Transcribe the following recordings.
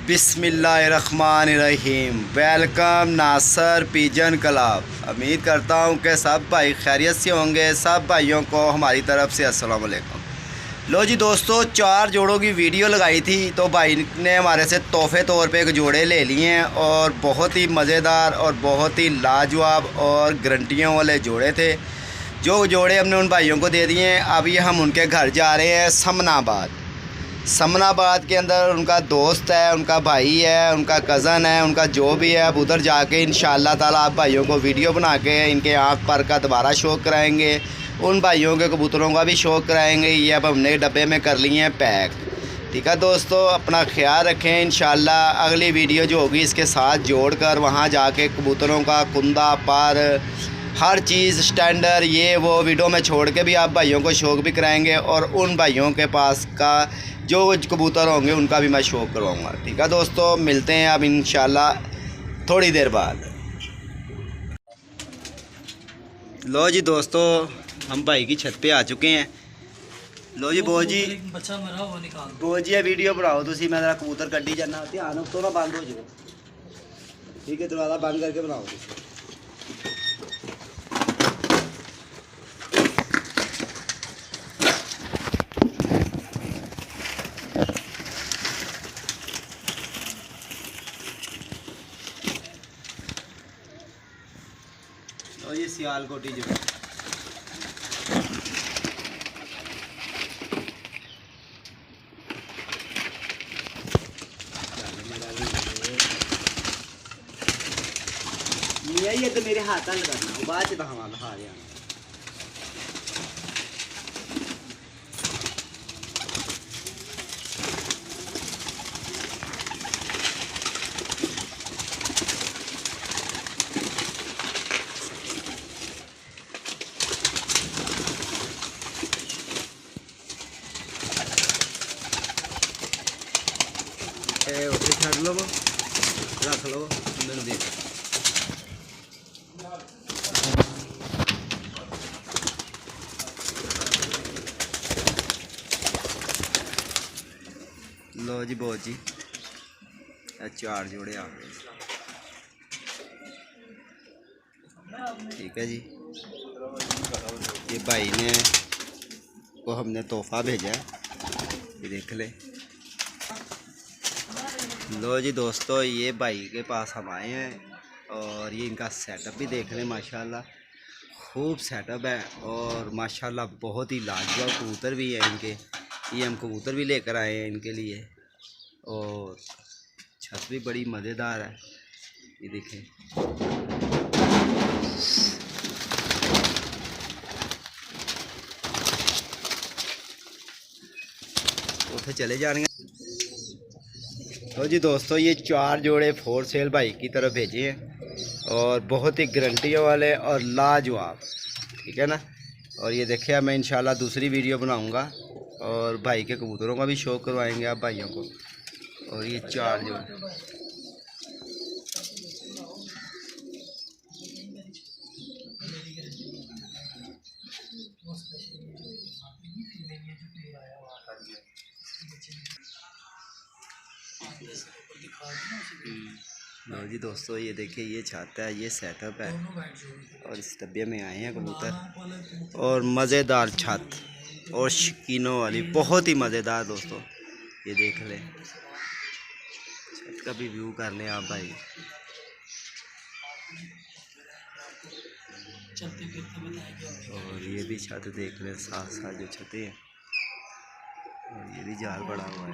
बिस्मिल्लाहिर्रहमानिर्रहीम। वेलकम नासर pigeon club. उम्मीद करता हूँ कि सब भाई खैरियत से होंगे। सब भाइयों को हमारी तरफ से अस्सलाम वालेकुम। लो जी दोस्तों, 4 जोड़ों की वीडियो लगाई थी तो भाई ने हमारे से तोहफे तौर पे एक जोड़े ले लिए हैं और बहुत ही मज़ेदार और बहुत ही लाजवाब और गारंटियों वाले जोड़े थे। जो जोड़े हमने उन भाइयों को दे दिए हैं। अभी हम उनके घर जा रहे हैं समनाबाद के अंदर। उनका दोस्त है, उनका भाई है, उनका कज़न है, उनका जो भी है। अब उधर जाके इंशाअल्लाह ताला आप भाइयों को वीडियो बना के इनके आँख पर का दोबारा शौक़ कराएंगे। उन भाइयों के कबूतरों का भी शौक़ कराएंगे। ये अब हमने डब्बे में कर लिए हैं पैक। ठीक है दोस्तों, अपना ख्याल रखें। इंशाअल्लाह अगली वीडियो जो होगी इसके साथ जोड़कर वहाँ जाके कबूतरों का कुंदा पर हर चीज़ स्टैंडर्ड ये वो वीडियो में छोड़ के भी आप भाइयों को शौक़ भी कराएंगे और उन भाइयों के पास का जो कबूतर होंगे उनका भी मैं शौक़ करवाऊँगा। ठीक है दोस्तों, मिलते हैं अब इंशाल्लाह थोड़ी देर बाद। लो जी दोस्तों, हम भाई की छत पे आ चुके हैं। लो जी बो जी, बच्चा मेरा वो निकाल बो जी ये वीडियो बनाओ तुसी। मैं जरा कबूतर कड्डी जाना, ध्यान तो ना बंद हो जाए। ठीक है, दरवाज़ा बंद करके बनाओ तुसी। और ये सियालकोटी जो ये तो मेरे हाथ लगाना बाद से हमारा हार यार। उसे छड़ लो, रख लो, मैंने देख। लो जी बहुत जी, 4 जोड़े आ गए। ठीक है जी, ये भाई ने को हमने तोहफ़ा भेजा है, ये देख ले। लो जी दोस्तों, ये भाई के पास हम आए हैं और ये इनका सेटअप भी देख लें। माशाल्लाह खूब सेटअप है और माशाल्लाह बहुत ही लाजवाब कबूतर भी है इनके। ये हम कबूतर भी लेकर आए हैं इनके लिए और छत भी बड़ी मज़ेदार है। ये देखें, उधर चले जाएंगे। तो जी दोस्तों, ये 4 जोड़े फॉर सेल भाई की तरफ भेजे हैं और बहुत ही गारंटियों वाले और लाजवाब। ठीक है ना। और ये देखिए, मैं इंशाल्लाह दूसरी वीडियो बनाऊंगा और भाई के कबूतरों का भी शौक़ करवाएंगे आप भाइयों को। और ये 4 जोड़े लो जी दोस्तों, ये देखिए, ये छत है, ये सेटअप है और इस डब्बे में आए हैं कबूतर और मज़ेदार छत और शकीनों वाली बहुत ही मज़ेदार। दोस्तों ये देख लें, छत का भी व्यू कर लें आप भाई। और ये भी छत देख लें, साथ साथ जो छतें हैं और ये भी जाल पड़ा हुआ है।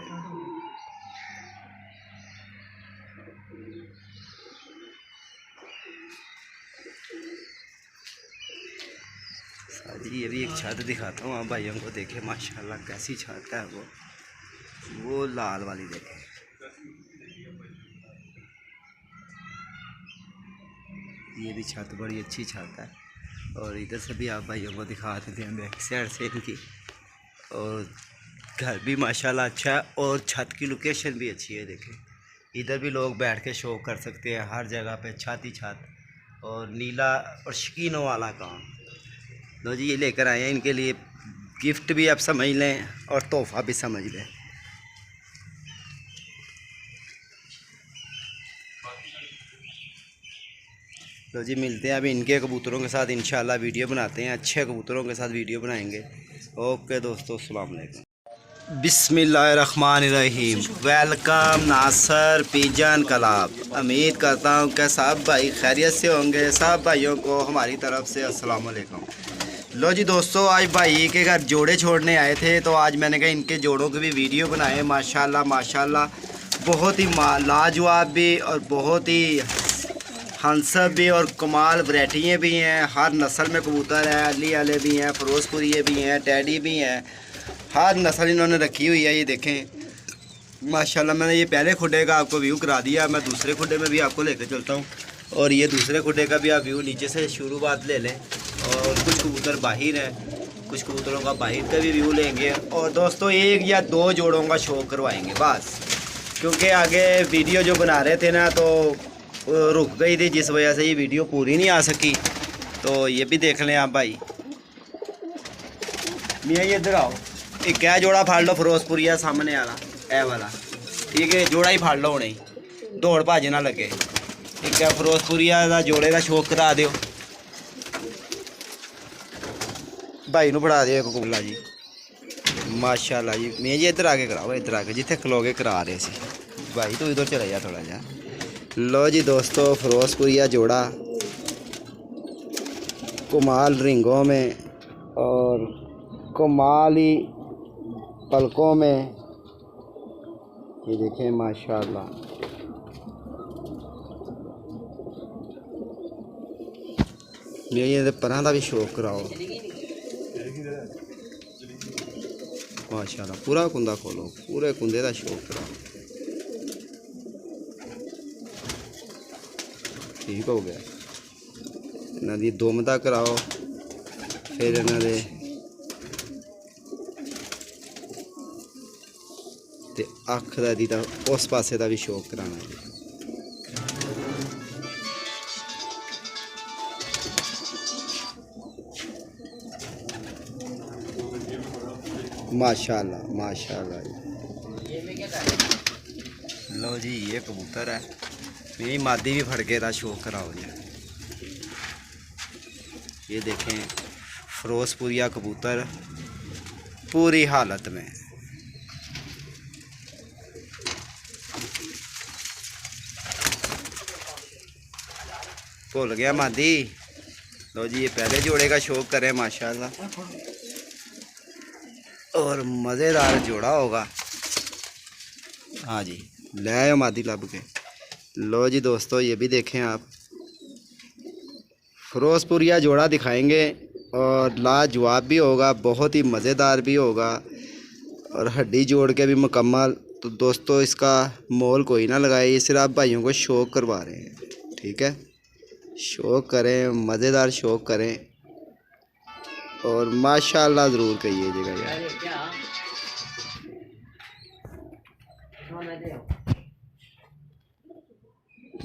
जी ये भी एक छत दिखाता हूँ आप भाइयों को, देखें माशाल्लाह कैसी छत है वो लाल वाली देखें। ये भी छत बड़ी अच्छी छत है और इधर से भी आप भाइयों को दिखा देते हैं बैक साइड से इनकी। और घर भी माशाल्लाह अच्छा है और छत की लोकेशन भी अच्छी है। देखें, इधर भी लोग बैठ के शो कर सकते हैं, हर जगह पे छत ही छत और नीला और शकीनों वाला काम। लो जी, ये लेकर आए हैं इनके लिए गिफ्ट भी आप समझ लें और तोहफ़ा भी समझ लें। तो जी मिलते हैं अभी इनके कबूतरों के साथ, इंशाल्लाह वीडियो बनाते हैं, अच्छे कबूतरों के साथ वीडियो बनाएंगे। ओके दोस्तों, अस्सलाम वालेकुम। बिस्मिल्लाहिर्रहमानिर्रहीम। वेलकम नासर पिजन क्लब। उम्मीद करता हूँ कि सब भाई खैरियत से होंगे। सब भाइयों को हमारी तरफ से अस्सलाम वालेकुम। लो जी दोस्तों, आज भाई के घर जोड़े छोड़ने आए थे, तो आज मैंने कहा इनके जोड़ों की भी वीडियो बनाए। माशाल्लाह माशाल्लाह बहुत ही लाजवाब भी और बहुत ही हंसब भी और कमाल वैरायटियाँ भी हैं। हर नस्ल में कबूतर है, अली वाले भी हैं, फिरोजपुरी भी हैं, टैडी भी हैं, हर नस्ल इन्होंने रखी हुई है। ये देखें माशाल्लाह। मैंने ये पहले खुडे का आपको व्यू करा दिया, मैं दूसरे खुडे में भी आपको लेकर चलता हूँ, और ये दूसरे खुडे का भी आप व्यू नीचे से शुरुआत ले लें। और कुछ कबूतर बाहर हैं, कुछ कबूतरों का बाहर का भी व्यू लेंगे। और दोस्तों एक या दो जोड़ों का शो करवाएंगे बस, क्योंकि आगे वीडियो जो बना रहे थे ना तो रुक गई थी, जिस वजह से ये वीडियो पूरी नहीं आ सकी। तो ये भी देख लें आप भाई। मियाँ ये इधर आओ, एक क्या जोड़ा फाड़ लो फिरोजपुरिया सामने वाला, ए वाला, ठीक है, जोड़ा ही फाड़ लो उन्हें, दौड़ भाज ना लगे। एक क्या फिरोजपुरिया का जोड़े का शौक करा दियो भाई नू, बढ़ा दियो कबूला जी। माशाल्लाह जी। मियाँ जी इधर आके कराओ, इधर आके जिथे खलोगे करा रहे सी भाई, तो इधर चले जा थोड़ा जा। लो जी दोस्तों, फिरोजपुरिया जोड़ा कमाल रिंगों में और कमाली पलकों में, ये देखें माशाल्लाह। ये परां का भी शौक कराओ माशाल्लाह। पूरा कुंदा खोलो, पूरे कुंदे का शौक कराओ। ठीक हो गया। इन्हों की दुमदा कराओ, फिर इन्हों ते अख का उस पासे का भी शौक कराना है। माशाल्लाह माशाल्लाह। लो जी ये कबूतर है, मेरी मादी भी फड़के का शौक कराओ जी। ये देखें फिरोजपुरिया कबूतर पूरी हालत में। भूल गया मादी। लो जी ये पहले जोड़े का शौक करें माशाल्लाह, और मज़ेदार जोड़ा होगा। हाँ जी, ले आयो मादी लब के। लो जी दोस्तों, ये भी देखें आप, फिरोजपुरिया जोड़ा दिखाएंगे और लाजवाब भी होगा, बहुत ही मज़ेदार भी होगा, और हड्डी जोड़ के भी मुकम्मल। तो दोस्तों इसका मोल कोई ना लगाए, ये सिर्फ आप भाइयों को शौक करवा रहे हैं, ठीक है। शौक करें, मज़ेदार शौक करें, और माशाल्लाह ज़रूर कहिएगा यार।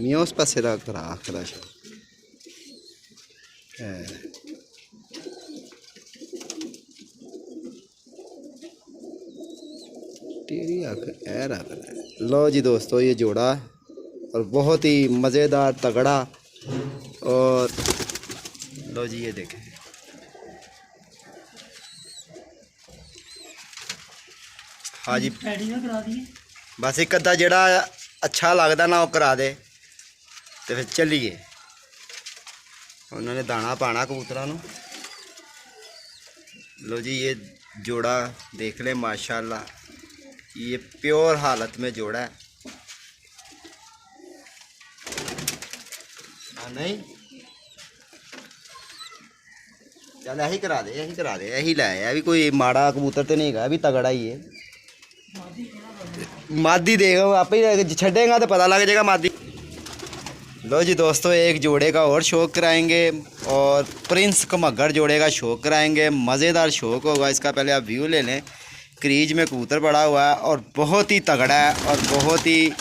मियाँ उस पासे रा करा खरा शौक तेरी आख ए रख। लो जी दोस्तों ये जोड़ा, और बहुत ही मज़ेदार तगड़ा। और लो जी ये देखें, हाँ जी बस एक अद्धा जेड़ा अच्छा लगता ना वो करा दे, तो फिर चलिए। उन्होंने दाना पाना कबूतरा नू। लो जी ये जोड़ा देख ले माशाल्लाह, ये प्योर हालत में जोड़ा है। नहीं चल यही करा दे, यही करा दे, यही लै। यह भी कोई माड़ा कबूतर तो नहीं है, भी तगड़ा ही है। मादी देगा आप ही छेगा तो पता लग जाएगा मादी। लो जी दोस्तों एक जोड़े का और शौक कराएंगे, और प्रिंस कमगर जोड़े का शौक कराएंगे। मज़ेदार शौक होगा इसका। पहले आप व्यू ले लें। क्रीज में कबूतर पड़ा हुआ है और बहुत ही तगड़ा है और बहुत ही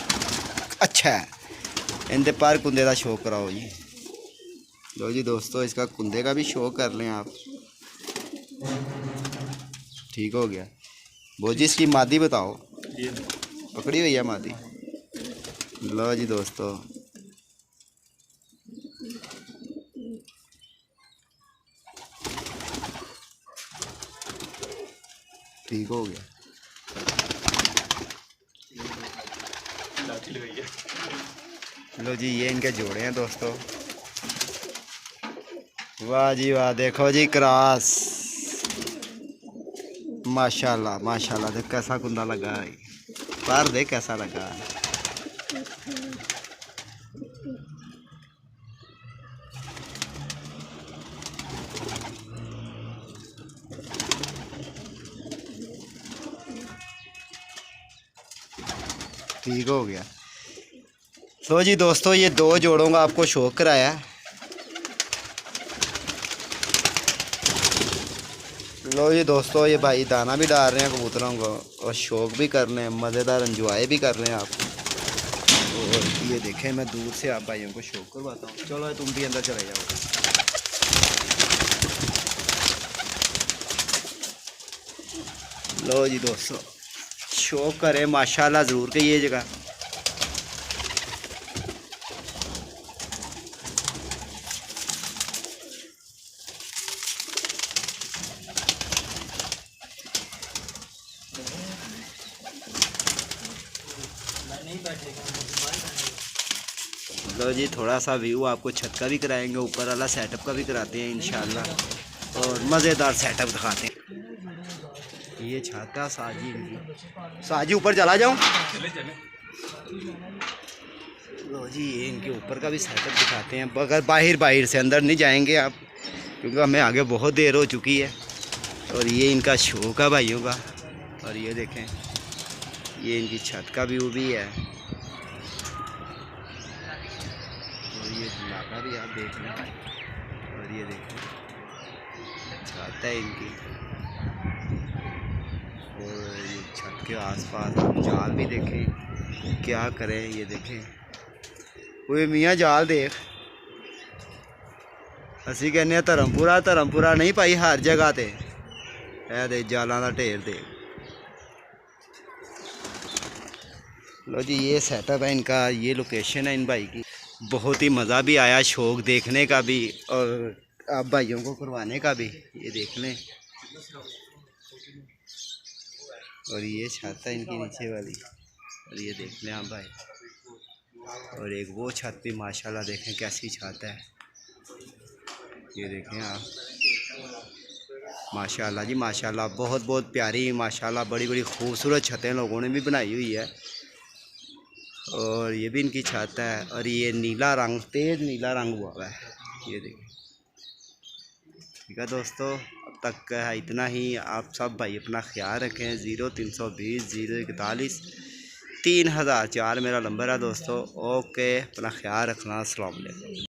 अच्छा है। इनके पर कुंदे का शौक कराओ जी। लो जी दोस्तों इसका कुंदे का भी शौक कर लें आप। ठीक हो गया। वो जी इसकी मादी बताओ। पकड़ी हुई है मादी। लो जी दोस्तों ठीक हो गया। लो जी ये इनके जोड़े हैं दोस्तों। वाह जी वाह, देखो जी क्रॉस, माशाल्लाह माशाल्लाह। देख कैसा कुंदा लगा है, पर देख कैसा लगा है। ठीक हो गया। तो जी दोस्तों ये 2 जोड़ों का आपको शौक कराया। लो जी दोस्तों ये भाई दाना भी डाल रहे हैं कबूतरों को और शौक भी कर रहे हैं, मज़ेदार एंजॉय भी कर रहे हैं आप। और ये देखें मैं दूर से आप भाइयों को शौक करवाता हूँ। चलो तुम भी अंदर चले जाओ। लो जी दोस्तों शौक करें माशाल्लाह ज़रूर के ये जगह। लो जी थोड़ा सा व्यू आपको छत का भी कराएंगे, ऊपर वाला सेटअप का भी कराते हैं इंशाल्लाह और मज़ेदार सेटअप दिखाते हैं। ये छत का साजी इनकी, साजी ऊपर चला जाऊं। लो जी ये इनके ऊपर का भी सेटअप दिखाते हैं, मगर बाहर से, अंदर नहीं जाएंगे आप क्योंकि हमें आगे बहुत देर हो चुकी है। और ये इनका शो का भाइयों का, और ये देखें ये इनकी छत का व्यू भी है और ये इलाका भी आप देख लें। और ये देखें छत है इनकी और ये छत के आसपास आप जाल भी देखें, क्या करें। ये देखें कोई मियाँ जाल देख, असी कहने धर्मपुरा नहीं पाई हर जगह ते है दे जालों का ढेर दे। लो जी ये सेटअप है इनका, ये लोकेशन है इन भाई की। बहुत ही मज़ा भी आया शौक देखने का भी और आप भाइयों को करवाने का भी। ये देख लें और ये छत है इनकी नीचे वाली और ये देख लें आप भाई। और एक वो छत भी माशाल्लाह देखें कैसी छत है, ये देखें आप माशाल्लाह जी माशाल्लाह। बहुत बहुत प्यारी माशाल्लाह, बड़ी बड़ी खूबसूरत छतें लोगों ने भी बनाई हुई है। और ये भी इनकी छत है और ये नीला रंग, तेज़ नीला रंग हुआ है, ये देखिए। ठीक है दोस्तों अब तक है इतना ही। आप सब भाई अपना ख्याल रखें। 0320 041 3004 मेरा नंबर है दोस्तों। ओके अपना ख्याल रखना। अस्सलाम वालेकुम।